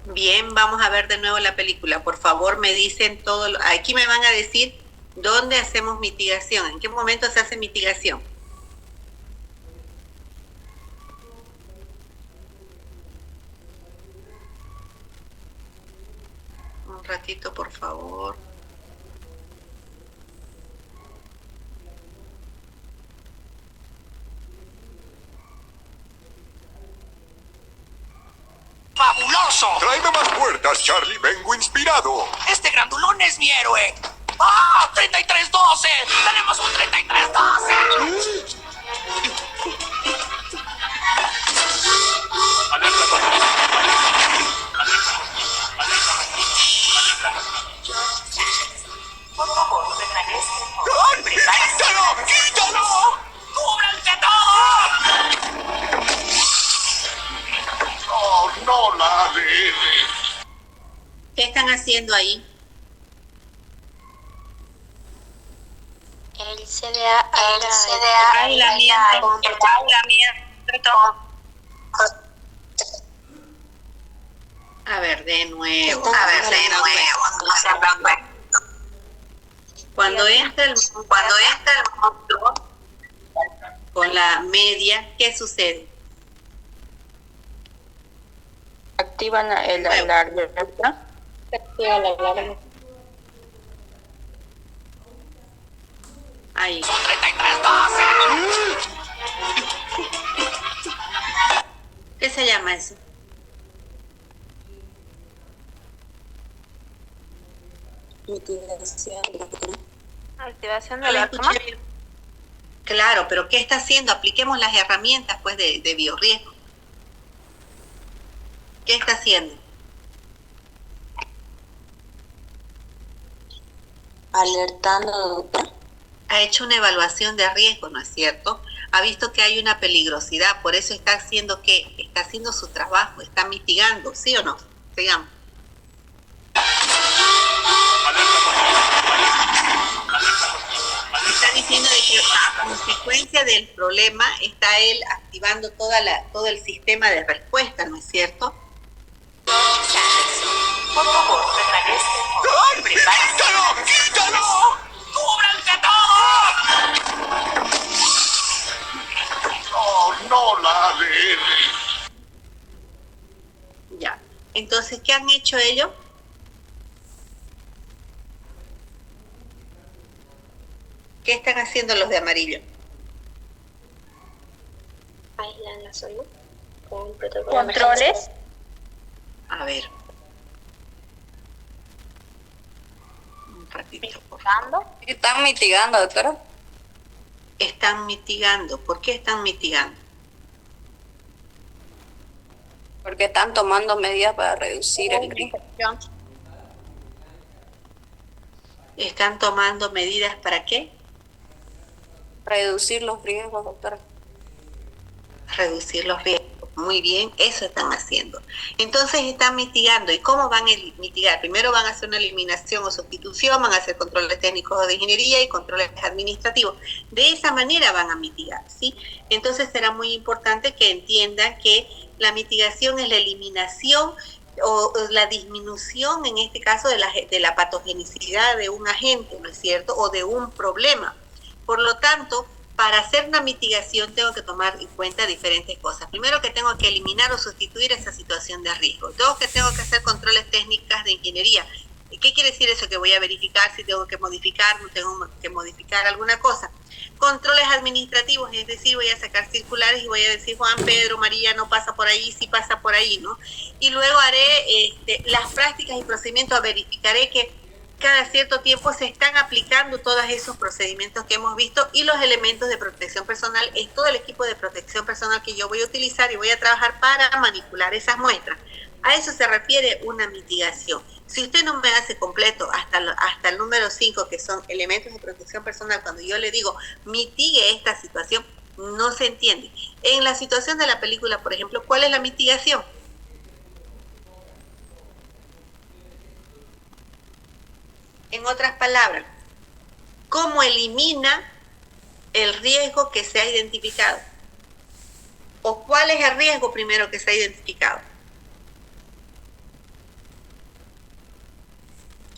Bien, vamos a ver de nuevo la película. Por favor, me dicen todo. Aquí me van a decir dónde hacemos mitigación, en qué momento se hace mitigación. Un ratito, por favor. ¡Fabuloso! Tráeme más puertas, Charlie. Vengo inspirado. Este grandulón es mi héroe. ¡Ah! ¡3312! ¡Tenemos un 3312! ¡Alerta todos! Por favor, regrese. ¡Ay! ¡Quítalo! ¡Quítalo! ¡Cúbranse todos! ¡Oh, no la ADN! ¿Qué están haciendo ahí? El CDA, Aislamiento. A ver, de nuevo. Cuando entra el monstruo con la media, ¿qué sucede? activan el alarma. Se activa la alarma. Ahí. 3312! ¿Qué se llama eso? Activación de No la alarma. escuché bien. Claro, pero ¿qué está haciendo? Apliquemos las herramientas pues de biorriesgo. ¿Qué está haciendo? Alertando, doctora. Ha hecho una evaluación de riesgo, ¿no es cierto? Ha visto que hay una peligrosidad, por eso está haciendo ¿qué? Está haciendo su trabajo, está mitigando, ¿sí o no? Sigamos. Está diciendo de que a consecuencia del problema está él activando todo el sistema de respuesta, ¿no es cierto? Por favor, regrese. ¡Ay! ¡Quítalo! ¡Quítalo! ¡Cúbranse todos! ¡Oh, no la ADN! Ya. Entonces, ¿qué han hecho ellos? ¿Qué están haciendo los de amarillo? Aislan la zona con un protocolo. ¿Controles? A ver. Un ratito, por favor. Están mitigando, doctora. Están mitigando. ¿Por qué están mitigando? Porque están tomando medidas para reducir el riesgo. ¿Están tomando medidas para qué? Reducir los riesgos, doctora. Reducir los riesgos. Muy bien, eso están haciendo. Entonces están mitigando. ¿Y cómo van a mitigar? Primero van a hacer una eliminación o sustitución, van a hacer controles técnicos de ingeniería y controles administrativos. De esa manera van a mitigar, ¿sí? Entonces será muy importante que entiendan que la mitigación es la eliminación o la disminución, en este caso, de la patogenicidad de un agente, ¿no es cierto? O de un problema. Por lo tanto, para hacer una mitigación tengo que tomar en cuenta diferentes cosas. Primero, que tengo que eliminar o sustituir esa situación de riesgo. Dos, que tengo que hacer controles técnicas de ingeniería. ¿Qué quiere decir eso? Que voy a verificar si tengo que modificar, no tengo que modificar alguna cosa. Controles administrativos, es decir, voy a sacar circulares y voy a decir Juan, Pedro, María no pasa por ahí, sí pasa por ahí, ¿no? Y luego haré las prácticas y procedimientos, verificaré que cada cierto tiempo se están aplicando todos esos procedimientos que hemos visto y los elementos de protección personal. Es todo el equipo de protección personal que yo voy a utilizar y voy a trabajar para manipular esas muestras. A eso se refiere una mitigación. Si usted no me hace completo hasta el número 5, que son elementos de protección personal, cuando yo le digo mitigue esta situación, no se entiende. En la situación de la película, por ejemplo, ¿cuál es la mitigación? En otras palabras, ¿cómo elimina el riesgo que se ha identificado? ¿O cuál es el riesgo primero que se ha identificado?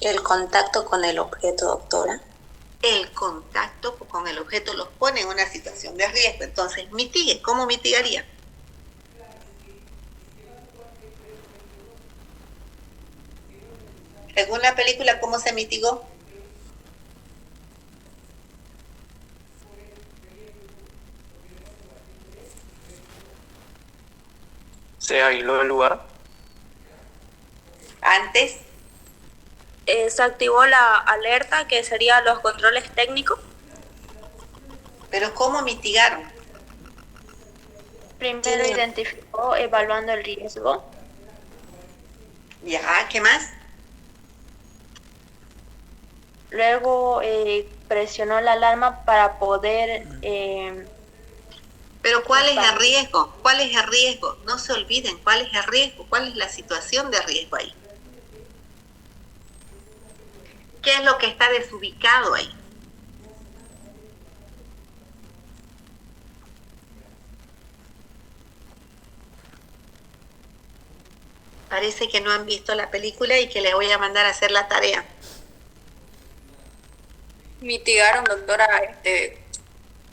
El contacto con el objeto, doctora. El contacto con el objeto los pone en una situación de riesgo. Entonces, mitigue. ¿Cómo mitigaría? Según la película, ¿cómo se mitigó? Se aisló el lugar. Antes, Se activó la alerta, que serían los controles técnicos. pero ¿cómo mitigaron? Primero identificó evaluando el riesgo. Ya, ¿qué más? Luego presionó la alarma para poder... Pero ¿cuál es el riesgo? ¿Cuál es el riesgo? No se olviden, ¿cuál es el riesgo? ¿Cuál es la situación de riesgo ahí? ¿Qué es lo que está desubicado ahí? Parece que no han visto la película y que les voy a mandar a hacer la tarea. Mitigaron, doctora,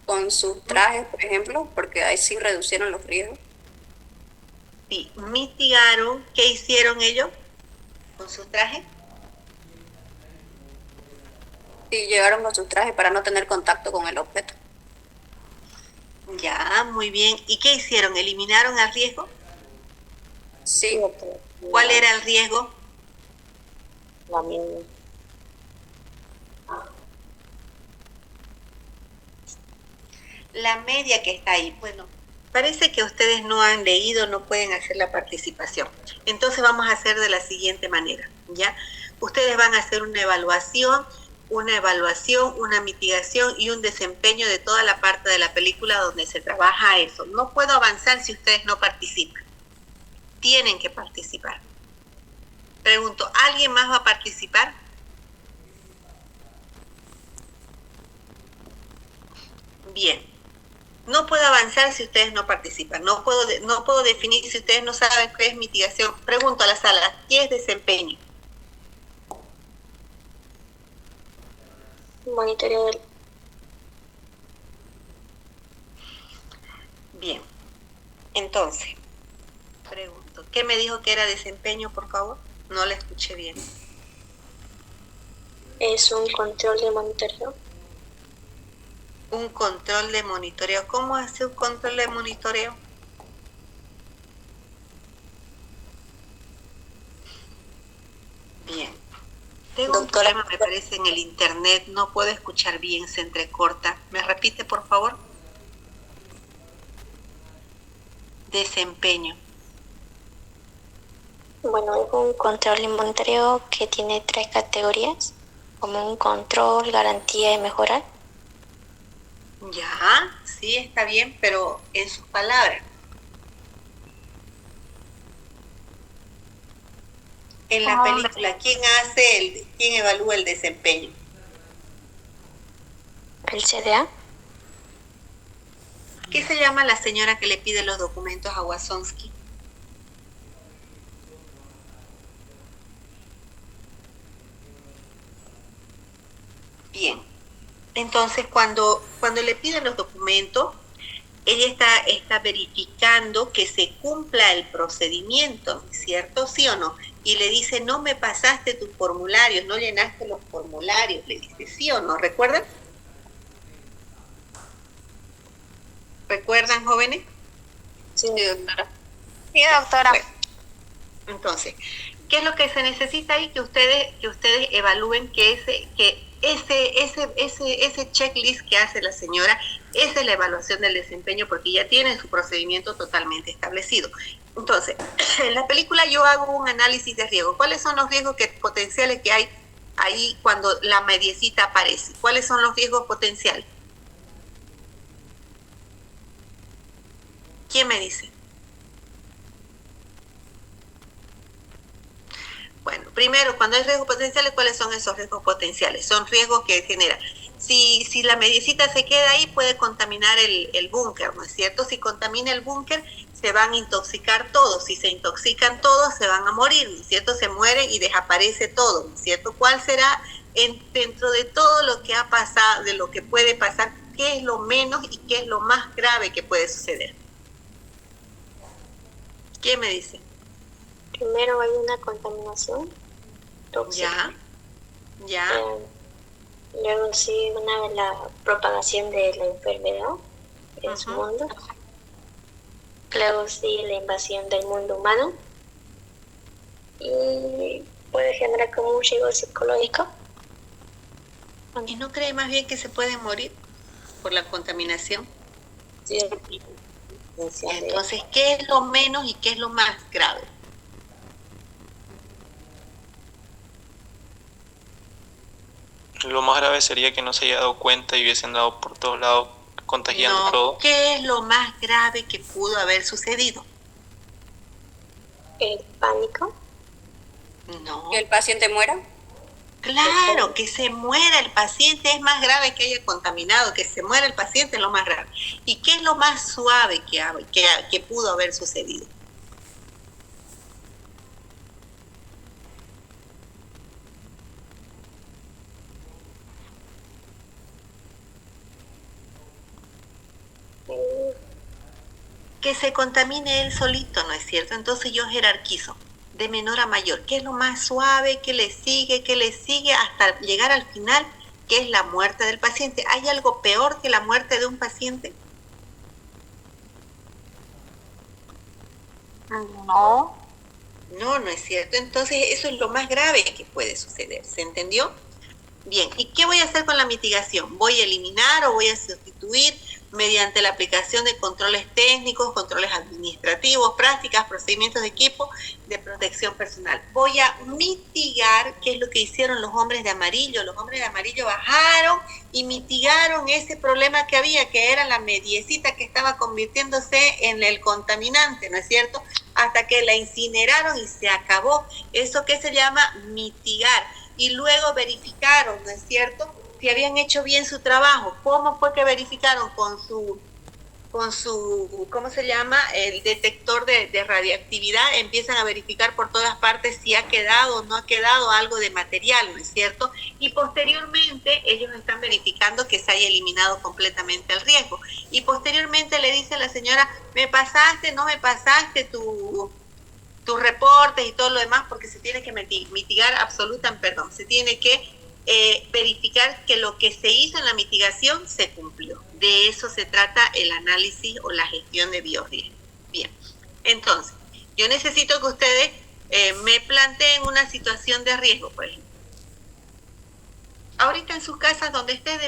con sus trajes, por ejemplo, porque ahí sí reducieron los riesgos. Sí, mitigaron. ¿Qué hicieron ellos con sus trajes? Sí, llegaron con sus trajes para no tener contacto con el objeto. Ya, muy bien. ¿Y qué hicieron? ¿Eliminaron el riesgo? Sí, doctora. ¿Cuál era el riesgo? La misma. La media que está ahí. Bueno, parece que ustedes no han leído, no pueden hacer la participación. Entonces vamos a hacer de la siguiente manera, ¿ya? Ustedes van a hacer una evaluación, una mitigación y un desempeño de toda la parte de la película donde se trabaja eso. No puedo avanzar si ustedes no participan. Tienen que participar. Pregunto, ¿alguien más va a participar? Bien. No puedo avanzar si ustedes no participan. No puedo definir si ustedes no saben qué es mitigación. Pregunto a la sala, ¿qué es desempeño? Monitoreo del... Bien. Entonces, pregunto, ¿qué me dijo que era desempeño, por favor? No la escuché bien. Es un control de monitoreo. Un control de monitoreo. ¿Cómo hace un control de monitoreo? Bien. Tengo un problema, me parece, en el internet. No puedo escuchar bien, se entrecorta. ¿Me repite, por favor? Desempeño. Bueno, es un control de monitoreo que tiene 3 categorías, como un control, garantía y mejorar. Ya, sí, está bien, pero en sus palabras. En la película, ¿quién evalúa el desempeño? El CDA. ¿Qué se llama la señora que le pide los documentos a Wasonsky? Bien. Entonces, cuando le piden los documentos, ella está verificando que se cumpla el procedimiento, ¿cierto? ¿Sí o no? Y le dice, no me pasaste tus formularios, no llenaste los formularios. Le dice, ¿sí o no? ¿Recuerdan? ¿Recuerdan, jóvenes? Sí, doctora. Sí, doctora. Bueno, entonces, ¿qué es lo que se necesita ahí? Que ustedes evalúen que ese checklist que hace la señora, esa es la evaluación del desempeño, porque ya tiene su procedimiento totalmente establecido. Entonces, en la película yo hago un análisis de riesgo. ¿Cuáles son los riesgos potenciales que hay ahí cuando la mediecita aparece? ¿Cuáles son los riesgos potenciales? ¿Quién me dice? Bueno, primero, cuando hay riesgos potenciales, ¿cuáles son esos riesgos potenciales? Son riesgos que generan Si la mediecita se queda ahí, puede contaminar el búnker, ¿no es cierto? Si contamina el búnker, se van a intoxicar todos. Si se intoxican todos, se van a morir, ¿no es cierto? Se mueren y desaparece todo, ¿no es cierto? ¿Cuál será, dentro de todo lo que ha pasado, de lo que puede pasar, qué es lo menos y qué es lo más grave que puede suceder? ¿Qué me dice? Primero hay una contaminación tóxica. Ya. Luego sigue la propagación de la enfermedad en su mundo. Luego sigue la invasión del mundo humano. Y puede generar como un riesgo psicológico. ¿Y no cree más bien que se pueden morir por la contaminación? Sí. Entonces, ¿qué es lo menos y qué es lo más grave? Lo más grave sería que no se haya dado cuenta y hubiesen dado por todos lados contagiando todo. ¿Qué es lo más grave que pudo haber sucedido? El pánico. No. ¿Que el paciente muera? Claro, que se muera el paciente es más grave que haya contaminado, que se muera el paciente es lo más grave. ¿Y qué es lo más suave que pudo haber sucedido? Que se contamine él solito, ¿no es cierto? Entonces yo jerarquizo de menor a mayor. ¿Qué es lo más suave? ¿Qué le sigue? ¿Qué le sigue? Hasta llegar al final, que es la muerte del paciente. ¿Hay algo peor que la muerte de un paciente? No. No, no es cierto. Entonces eso es lo más grave que puede suceder. ¿Se entendió? Bien, ¿y qué voy a hacer con la mitigación? ¿Voy a eliminar o voy a sustituir mediante la aplicación de controles técnicos, controles administrativos, prácticas, procedimientos de equipo de protección personal? Voy a mitigar, ¿qué es lo que hicieron los hombres de amarillo? Los hombres de amarillo bajaron y mitigaron ese problema que había, que era la mediecita que estaba convirtiéndose en el contaminante, ¿no es cierto? Hasta que la incineraron y se acabó. ¿Eso qué se llama? Mitigar. Y luego verificaron, ¿no es cierto?, si habían hecho bien su trabajo. ¿Cómo fue que verificaron? Con su, ¿cómo se llama?, el detector de radiactividad. Empiezan a verificar por todas partes si ha quedado o no ha quedado algo de material, ¿no es cierto? Y posteriormente ellos están verificando que se haya eliminado completamente el riesgo. Y posteriormente le dice a la señora, ¿me pasaste, no me pasaste tus reportes y todo lo demás? Porque se tiene que mitigar se tiene que verificar que lo que se hizo en la mitigación se cumplió. De eso se trata el análisis o la gestión de biorriesgos. Bien, entonces, yo necesito que ustedes me planteen una situación de riesgo, por ejemplo. Ahorita en sus casas, donde estén,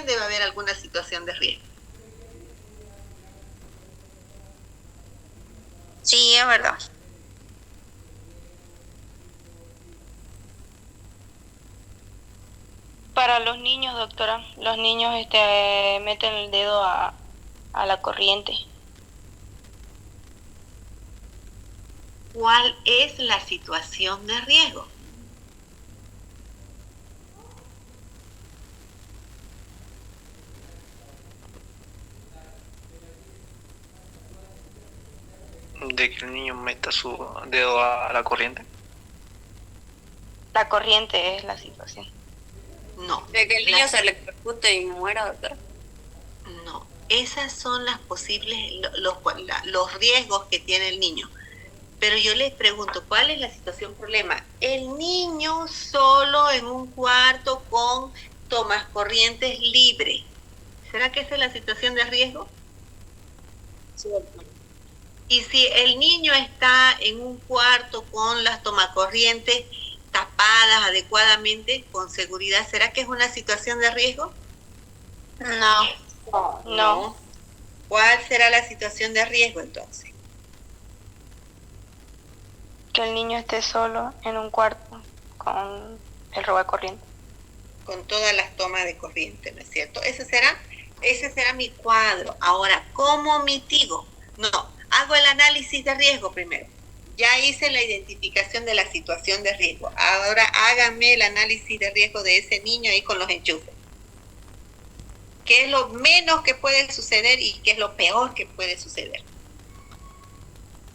debe haber alguna situación de riesgo. Sí, es verdad. Para los niños, doctora, los niños meten el dedo a la corriente. ¿Cuál es la situación de riesgo? De que el niño meta su dedo a la corriente. La corriente es la situación. No. De que el niño se electrocute y muera, doctora. No, esas son las posibles, los riesgos que tiene el niño. Pero yo les pregunto, ¿cuál es la situación problema? El niño solo en un cuarto con tomas corrientes libre. ¿Será que esa es la situación de riesgo? Sí. Y si el niño está en un cuarto con las tomacorrientes tapadas adecuadamente, con seguridad, ¿será que es una situación de riesgo? No. ¿Cuál será la situación de riesgo entonces? Que el niño esté solo en un cuarto con el robo de corriente. Con todas las tomas de corriente, ¿no es cierto? Ese será mi cuadro. Ahora, ¿cómo mitigo? No, hago el análisis de riesgo primero. Ya hice la identificación de la situación de riesgo. Ahora háganme el análisis de riesgo de ese niño ahí con los enchufes. qué es lo menos que puede suceder y qué es lo peor que puede suceder.